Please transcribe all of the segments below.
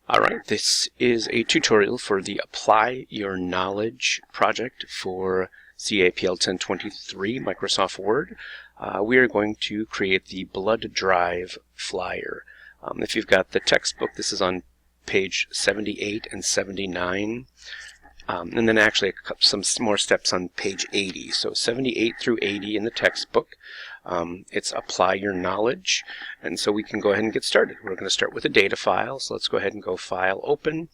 Alright, this is a tutorial for the Apply Your Knowledge project for CAPL 1023 Microsoft Word. We are going to create the blood drive flyer. If you've got the textbook, this is on page 78 and 79. And then actually some more steps on page 80. So 78 through 80 in the textbook. It's Apply Your Knowledge. And so we can go ahead and get started. We're going to start with a data file. So let's go ahead and go File, Open.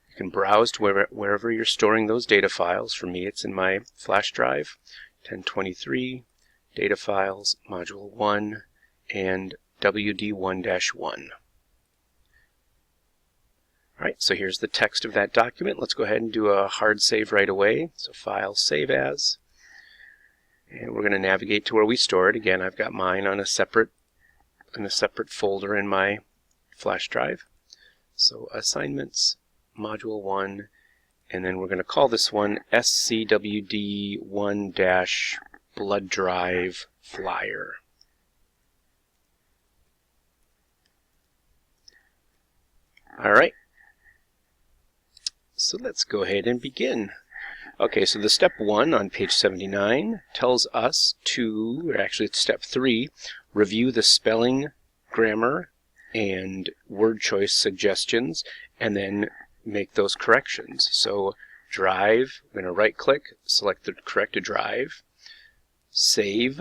You can browse to wherever you're storing those data files. For me, it's in my flash drive. 1023, Data Files, Module 1, and WD1-1. Alright, so here's the text of that document. Let's go ahead and do a hard save right away. So File, Save As. And we're going to navigate to where we store it. Again, I've got mine on a separate folder in my flash drive. So Assignments, Module 1, and then we're going to call this one SCWD1-Blood Drive Flyer. Alright. So let's go ahead and begin. Okay, so the step 1 on page 79 tells us to, or actually it's step 3, review the spelling, grammar, and word choice suggestions, and then make those corrections. So drive, I'm going to right click, select the corrected drive, save,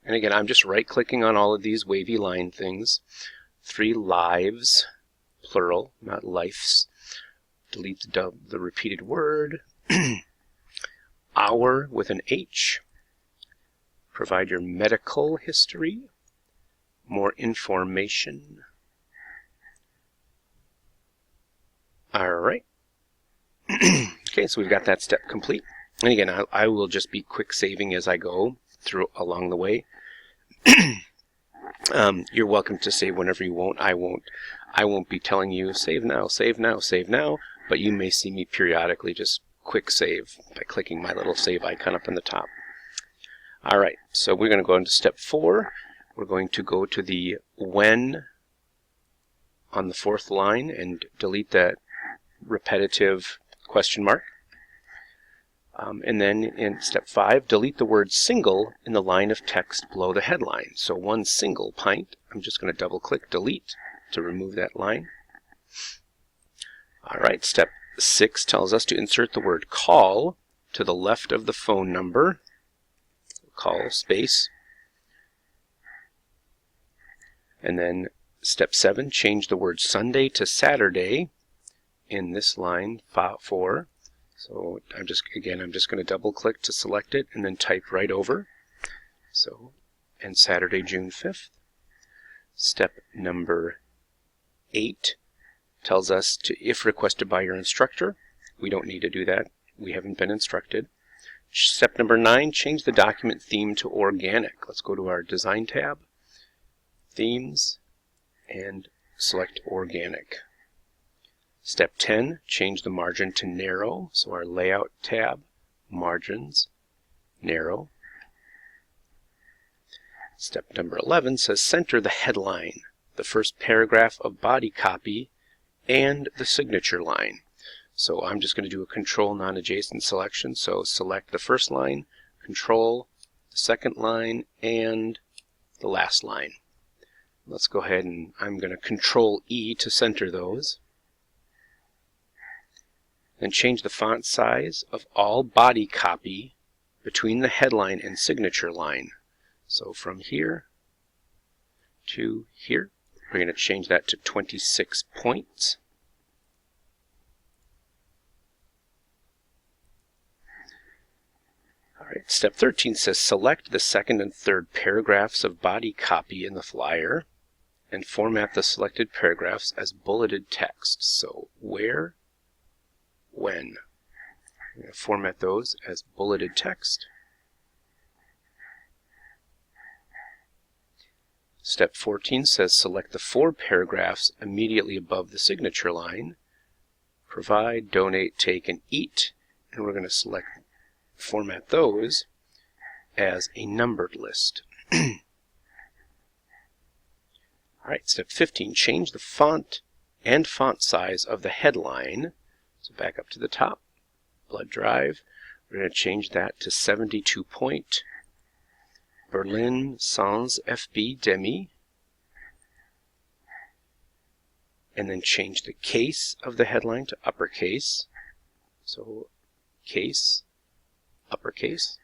and again I'm just right clicking on all of these wavy line things. 3 lives, plural, not lives. Delete the repeated word. Hour with an H. Provide your medical history. More information. Alright. Okay, so we've got that step complete. And again, I will just be quick saving as I go through along the way. You're welcome to save whenever you want. I won't be telling you save now, save now, save now, but you may see me periodically just quick save by clicking my little save icon up in the top. Alright, so we're going to go into step 4. We're going to go to the when on the 4th line and delete that repetitive question mark. And then in step 5, delete the word single in the line of text below the headline. So 1 single pint, I'm just going to double click delete to remove that line. Alright, step 6 tells us to insert the word call to the left of the phone number. Call space. And then step 7, change the word Sunday to Saturday in this line 4. So I'm just going to double click to select it and then type right over. So, and Saturday, June 5th. Step number 8 tells us to, if requested by your instructor, we don't need to do that. We haven't been instructed. Step number 9, change the document theme to organic. Let's go to our Design tab, Themes, and select Organic. Step 10, change the margin to narrow. So our Layout tab, Margins, Narrow. Step number 11 says center the headline, the first paragraph of body copy, and the signature line. So I'm just going to do a control non-adjacent selection. So select the first line, control the second line, and the last line. Let's go ahead and I'm going to control E to center those. Then change the font size of all body copy between the headline and signature line. So from here to here, we're going to change that to 26 points. Alright, step 13 says select the second and third paragraphs of body copy in the flyer and format the selected paragraphs as bulleted text. So where, when. I'm going to format those as bulleted text. Step 14 says select the 4 paragraphs immediately above the signature line. Provide, donate, take, and eat. And we're going to format those as a numbered list. Alright, step 15, change the font and font size of the headline. So back up to the top, blood drive. We're going to change that to 72 point. Berlin sans FB demi. And then change the case of the headline to uppercase. So case, uppercase.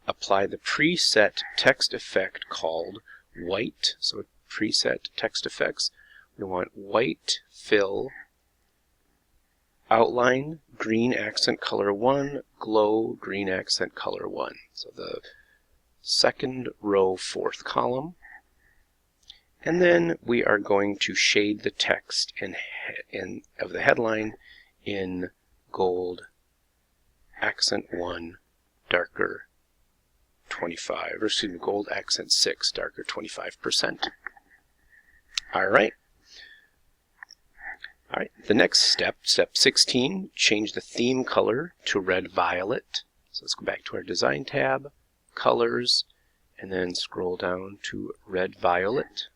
Apply the preset text effect called white. So preset text effects. We want white fill, outline, green accent color 1, glow, green accent color 1. So the second row, fourth column. And then we are going to shade the text of the headline in gold, accent 1, darker 25, or excuse me, gold accent 6, darker 25%. All right. All right, the next step, step 16, change the theme color to red violet. So let's go back to our design tab, colors, and then scroll down to red violet.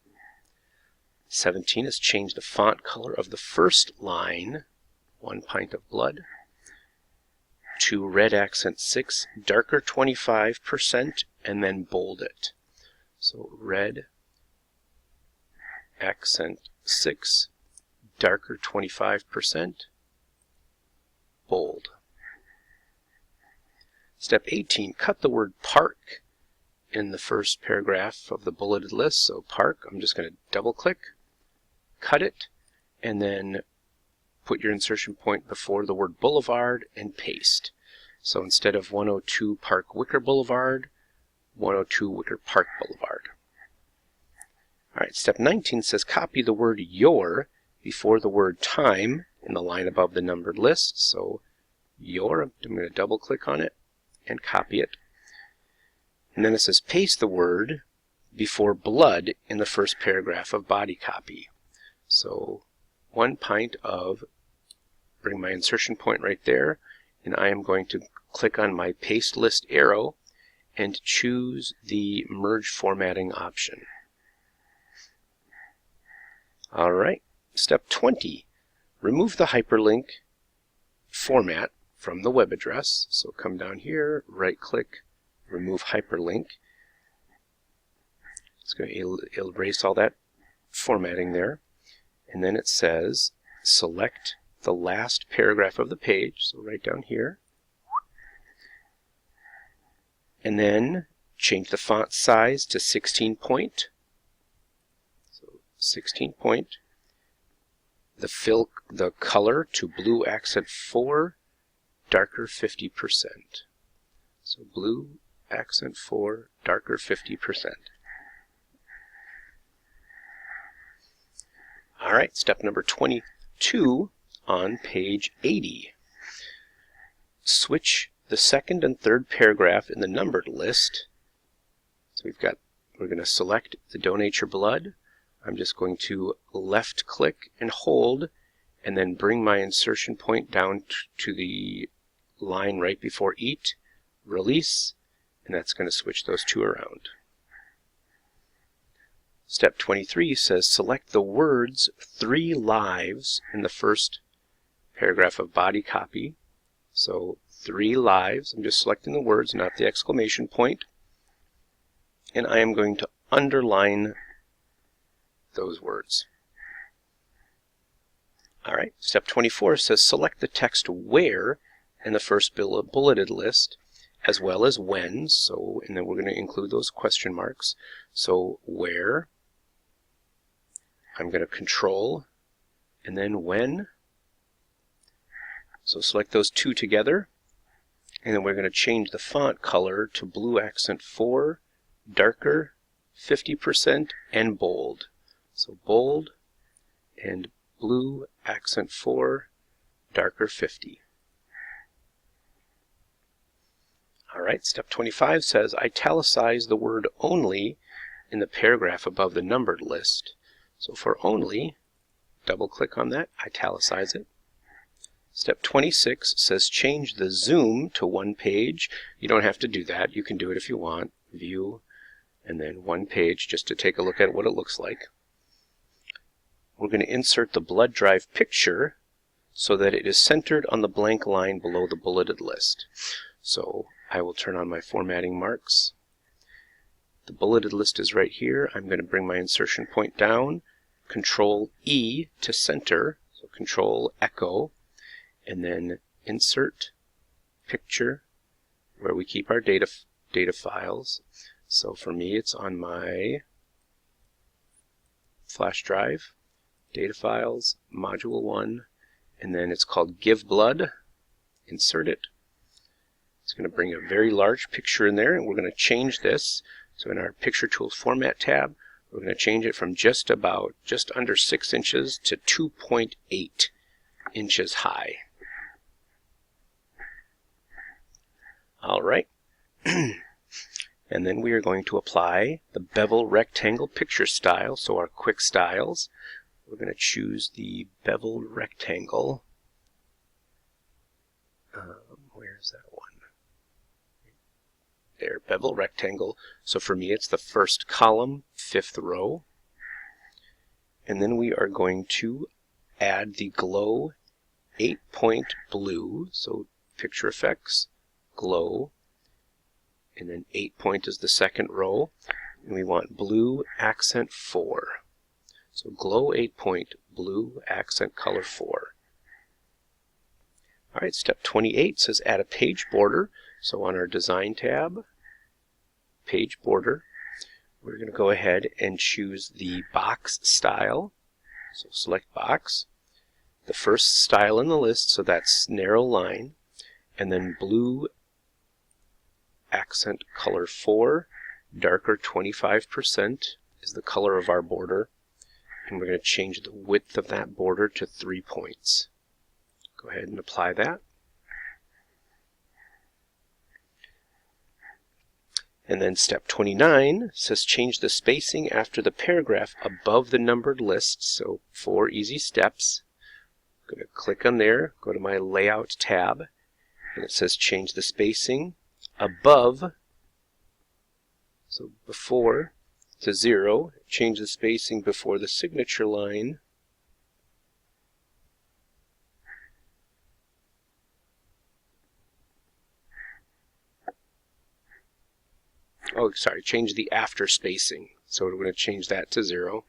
17 is change the font color of the first line, 1 pint of blood, to red accent 6, darker 25%, and then bold it. So red accent 6, darker 25%, bold. Step 18, cut the word park in the first paragraph of the bulleted list. So park, I'm just going to double click, cut it, and then put your insertion point before the word boulevard and paste. So instead of 102 Park Wicker Boulevard, 102 Wicker Park Boulevard. All right, step 19 says copy the word your before the word time in the line above the numbered list. So your, I'm going to double click on it and copy it. And then it says paste the word before blood in the first paragraph of body copy. So 1 pint of, bring my insertion point right there, and I am going to click on my paste list arrow and choose the merge formatting option. All right. Step 20, remove the hyperlink format from the web address. So come down here, right click, remove hyperlink. It's going to erase all that formatting there. And then it says select the last paragraph of the page, so right down here. And then change the font size to 16 point. So 16 point. The color to blue accent 4, darker 50%. So blue accent 4, darker 50%. All right, step number 22 on page 80. Switch the second and third paragraph in the numbered list. So we're going to select the donate your blood. I'm just going to left click and hold, and then bring my insertion point down to the line right before eat, release, and that's going to switch those two around. Step 23 says select the words 3 lives in the first paragraph of body copy. So 3 lives, I'm just selecting the words, not the exclamation point, and I am going to underline those words. All right, step 24 says select the text where in the first bulleted list, as well as when. So, and then we're going to include those question marks. So where, I'm going to control, and then when. So select those two together, and then we're going to change the font color to blue accent 4, darker 50%, and bold. So bold and blue accent 4, darker 50. All right, step 25 says italicize the word only in the paragraph above the numbered list. So for only, double click on that, italicize it. Step 26 says change the zoom to 1 page. You don't have to do that. You can do it if you want. View, and then 1 page just to take a look at what it looks like. we're going to insert the blood drive picture so that it is centered on the blank line below the bulleted list. So I will turn on my formatting marks. The bulleted list is right here. I'm going to bring my insertion point down, Control E to center, so Control Echo, and then Insert Picture, where we keep our data files. So for me, it's on my flash drive, Data Files, Module 1, and then it's called Give Blood. Insert it. It's going to bring a very large picture in there, and we're going to change this. So in our Picture Tools Format tab, we're going to change it from just under 6 inches to 2.8 inches high. All right. And then we are going to apply the bevel rectangle picture style, so our quick styles. We're going to choose the bevel rectangle. Where's that one? There, bevel rectangle. So for me, it's the first column, 5th row. And then we are going to add the glow 8-point blue. So picture effects, glow, and then 8-point is the 2nd row. And we want blue accent 4. So glow 8-point, blue accent color 4. All right, step 28 says add a page border. So on our Design tab, Page Border, we're going to go ahead and choose the box style. So select box, the first style in the list, so that's narrow line, and then blue accent color 4, darker 25% is the color of our border, and we're going to change the width of that border to 3 points. Go ahead and apply that. And then step 29 says change the spacing after the paragraph above the numbered list. So 4 easy steps. I'm going to click on there, go to my Layout tab, and it says change the spacing above, so before, to 0. Change the spacing before the signature line change the after spacing. So we're going to change that to 0.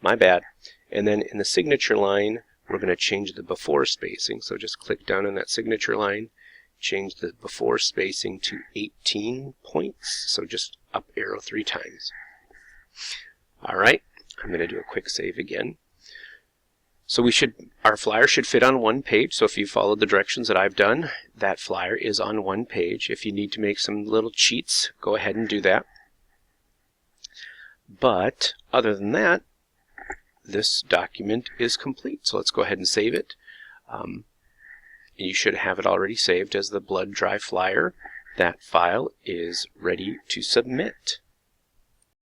My bad. And then in the signature line, we're going to change the before spacing. So just click down on that signature line, change the before spacing to 18 points. So just up arrow 3 times. All right, I'm going to do a quick save again. So our flyer should fit on 1 page. So if you followed the directions that I've done, that flyer is on 1 page. If you need to make some little cheats, go ahead and do that. But other than that, this document is complete. So let's go ahead and save it. You should have it already saved as the blood drive flyer. That file is ready to submit.